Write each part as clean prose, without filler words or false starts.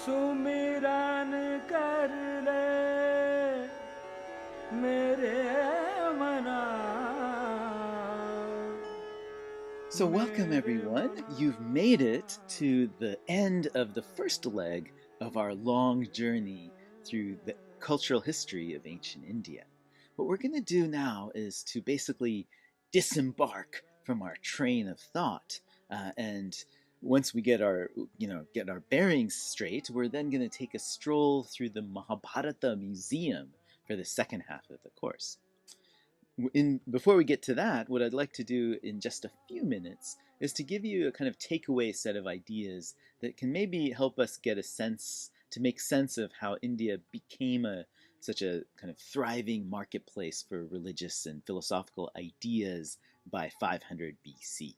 सुमिरन कर ले मेरे मना. So welcome everyone. You've made it to the end of the first leg of our long journey through the cultural history of ancient India. What we're going to do now is to basically disembark from our train of thought, and once we get our bearings straight, we're then going to take a stroll through the Mahabharata Museum for the second half of the course. Before we get to that, what I'd like to do in just a few minutes is to give you a kind of takeaway set of ideas that can maybe help us get a sense, to make sense of how India became such a kind of thriving marketplace for religious and philosophical ideas by 500 BC.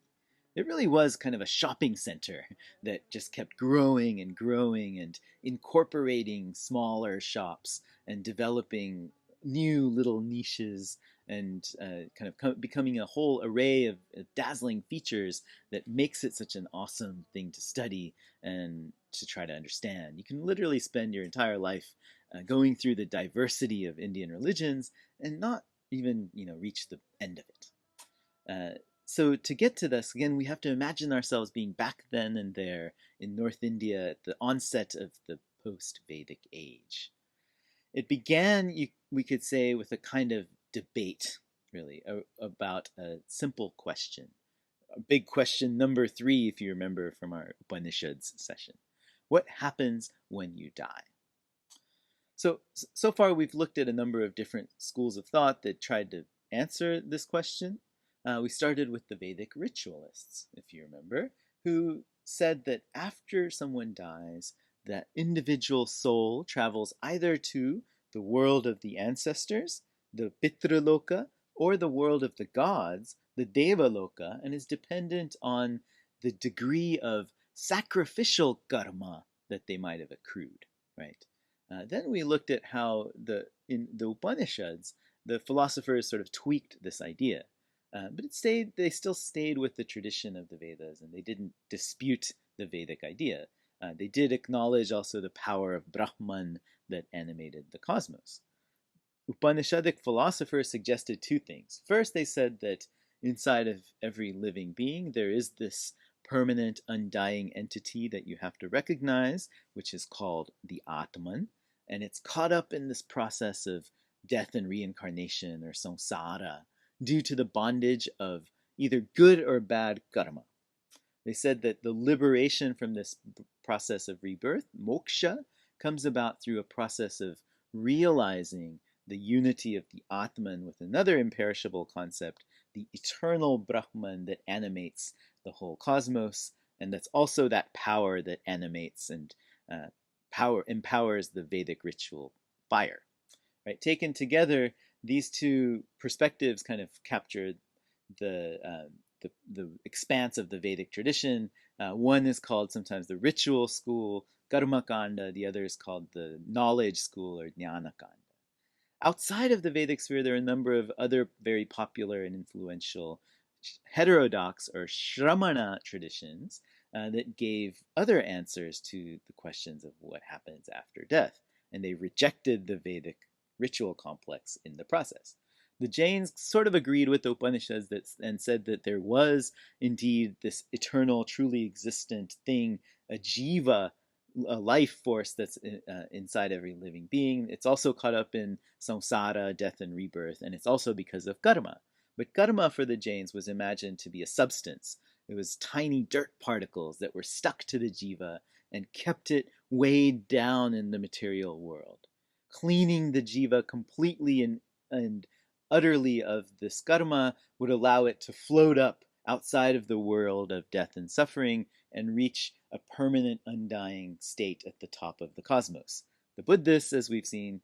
It really was kind of a shopping center that just kept growing and growing and incorporating smaller shops and developing new little niches and kind of becoming a whole array of dazzling features that makes it such an awesome thing to study and to try to understand. You can literally spend your entire life going through the diversity of Indian religions and not even reach the end of it. So to get to this, again, we have to imagine ourselves being back then and there in North India at the onset of the post-Vedic age. It began, we could say, with a kind of debate, really, about a simple question. A big question number 3, if you remember from our Upanishads session. What happens when you die? So far we've looked at a number of different schools of thought that tried to answer this question. We started with the Vedic ritualists, if you remember, who said that after someone dies, that individual soul travels either to the world of the ancestors, the Pitraloka, or the world of the gods, the Devaloka, and is dependent on the degree of sacrificial karma that they might have accrued, right? Then we looked at how in the Upanishads, the philosophers sort of tweaked this idea. But they still stayed with the tradition of the Vedas, and they didn't dispute the Vedic idea. They did acknowledge also the power of Brahman that animated the cosmos. Upanishadic philosophers suggested 2 things. First, they said that inside of every living being, there is this permanent, undying entity that you have to recognize, which is called the Atman, and it's caught up in this process of death and reincarnation, or samsara, due to the bondage of either good or bad karma. They said that the liberation from this process of rebirth, moksha, comes about through a process of realizing the unity of the Atman with another imperishable concept, the eternal Brahman that animates the whole cosmos, and that's also that power that animates and empowers the Vedic ritual fire. Right? Taken together, these 2 perspectives kind of capture the expanse of the Vedic tradition. One is called sometimes the ritual school, Karmakanda. The other is called the knowledge school, or Jnanakanda. Outside of the Vedic sphere, there are a number of other very popular and influential heterodox or Shramana traditions that gave other answers to the questions of what happens after death. And they rejected the Vedic ritual complex in the process. The Jains sort of agreed with the Upanishads and said that there was indeed this eternal, truly existent thing, a jiva, a life force that's inside every living being. It's also caught up in samsara, death and rebirth, and it's also because of karma. But karma for the Jains was imagined to be a substance. It was tiny dirt particles that were stuck to the jiva and kept it weighed down in the material world. Cleaning the jiva completely and utterly of this karma would allow it to float up outside of the world of death and suffering and reach a permanent undying state at the top of the cosmos. The Buddhists, as we've seen,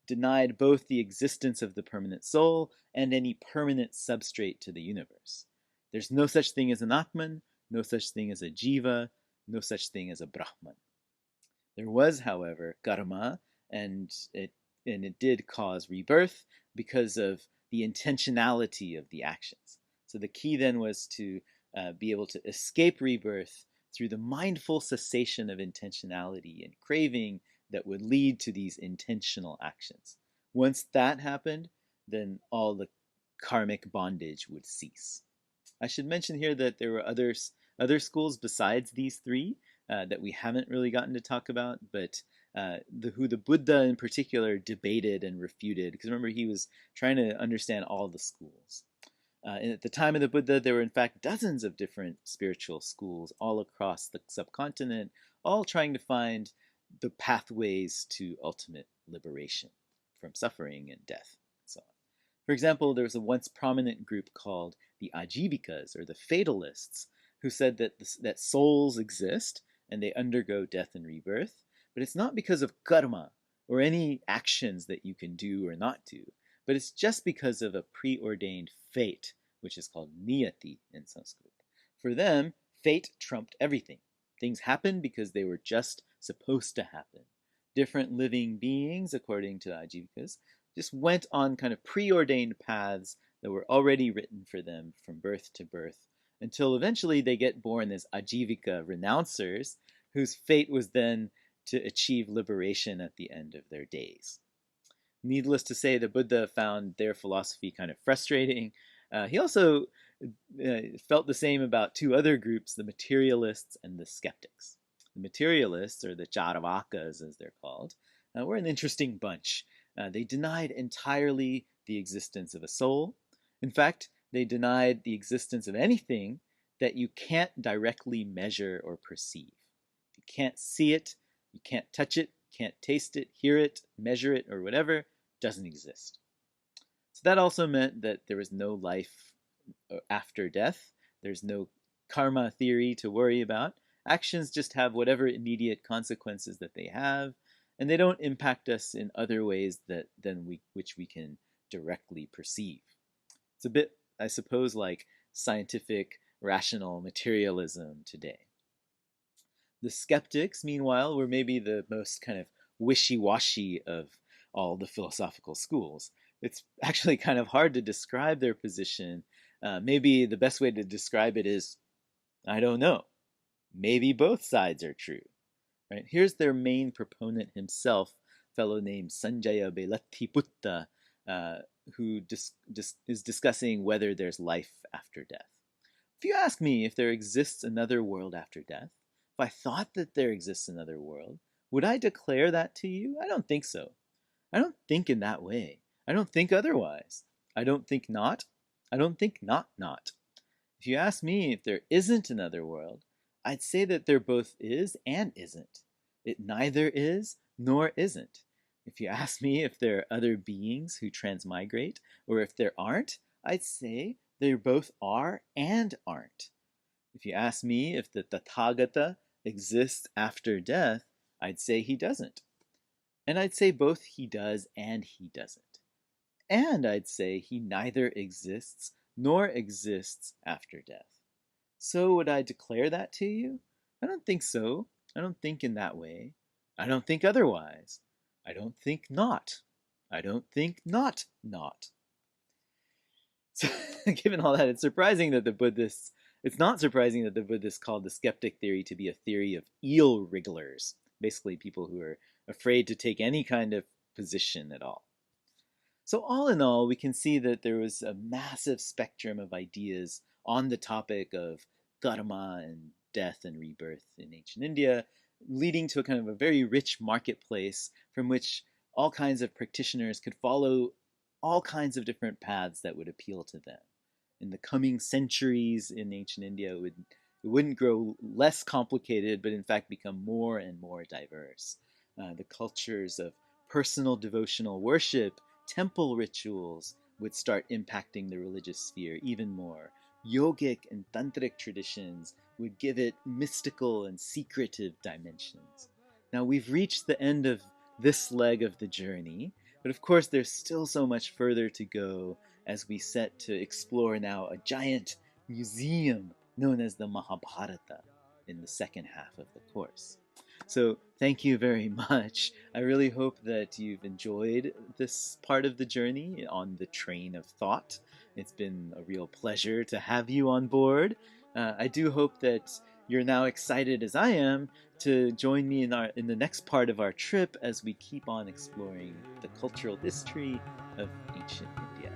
denied both the existence of the permanent soul and any permanent substrate to the universe. There's no such thing as an Atman, no such thing as a jiva, no such thing as a Brahman. There was, however, karma, and it did cause rebirth because of the intentionality of the actions. So the key then was to be able to escape rebirth through the mindful cessation of intentionality and craving that would lead to these intentional actions. Once that happened, then all the karmic bondage would cease. I should mention here that there were other schools besides these three that we haven't really gotten to talk about, but who the Buddha in particular debated and refuted, because remember he was trying to understand all the schools. And at the time of the Buddha, there were in fact dozens of different spiritual schools all across the subcontinent, all trying to find the pathways to ultimate liberation from suffering and death, and so on. For example, there was a once prominent group called the Ajivikas, or the fatalists, who said that souls exist and they undergo death and rebirth, but it's not because of karma or any actions that you can do or not do, but it's just because of a preordained fate, which is called niyati in Sanskrit. For them, fate trumped everything. Things happened because they were just supposed to happen. Different living beings, according to the Ajivikas, just went on kind of preordained paths that were already written for them from birth to birth, until eventually they get born as Ajivika renouncers, whose fate was then to achieve liberation at the end of their days. Needless to say, the Buddha found their philosophy kind of frustrating. He also felt the same about two other groups, the materialists and the skeptics. The materialists, or the Charvakas as they're called, were an interesting bunch. They denied entirely the existence of a soul. In fact, they denied the existence of anything that you can't directly measure or perceive. You can't see it, you can't touch it, can't taste it, hear it, measure it, or whatever, doesn't exist. So that also meant that there was no life after death. There's no karma theory to worry about. Actions just have whatever immediate consequences that they have, and they don't impact us in other ways which we can directly perceive. It's a bit, I suppose, like scientific, rational materialism today. The skeptics, meanwhile, were maybe the most kind of wishy-washy of all the philosophical schools. It's actually kind of hard to describe their position. Maybe the best way to describe it is, I don't know. Maybe both sides are true. Right? Here's their main proponent himself, a fellow named Sanjaya Belatthiputta, who is discussing whether there's life after death. If you ask me if there exists another world after death, if I thought that there exists another world, would I declare that to you? I don't think so. I don't think in that way. I don't think otherwise. I don't think not. I don't think not. If you ask me if there isn't another world, I'd say that there both is and isn't. It neither is nor isn't. If you ask me if there are other beings who transmigrate, or if there aren't, I'd say there both are and aren't. If you ask me if the Tathagata exists after death, I'd say he doesn't. And I'd say both he does and he doesn't. And I'd say he neither exists nor exists after death. So would I declare that to you? I don't think so. I don't think in that way. I don't think otherwise. I don't think not. I don't think not. So, given all that, it's not surprising that the Buddhists called the skeptic theory to be a theory of eel wrigglers, basically people who are afraid to take any kind of position at all. So all in all, we can see that there was a massive spectrum of ideas on the topic of karma and death and rebirth in ancient India, leading to a kind of a very rich marketplace from which all kinds of practitioners could follow all kinds of different paths that would appeal to them. In the coming centuries in ancient India, it wouldn't grow less complicated, but in fact become more and more diverse. The cultures of personal devotional worship, temple rituals would start impacting the religious sphere even more. Yogic and tantric traditions would give it mystical and secretive dimensions. Now we've reached the end of this leg of the journey, but of course there's still so much further to go as we set to explore now a giant museum known as the Mahabharata in the second half of the course. So thank you very much. I really hope that you've enjoyed this part of the journey on the train of thought. It's been a real pleasure to have you on board. I do hope that you're now excited as I am to join me in the next part of our trip as we keep on exploring the cultural history of ancient India.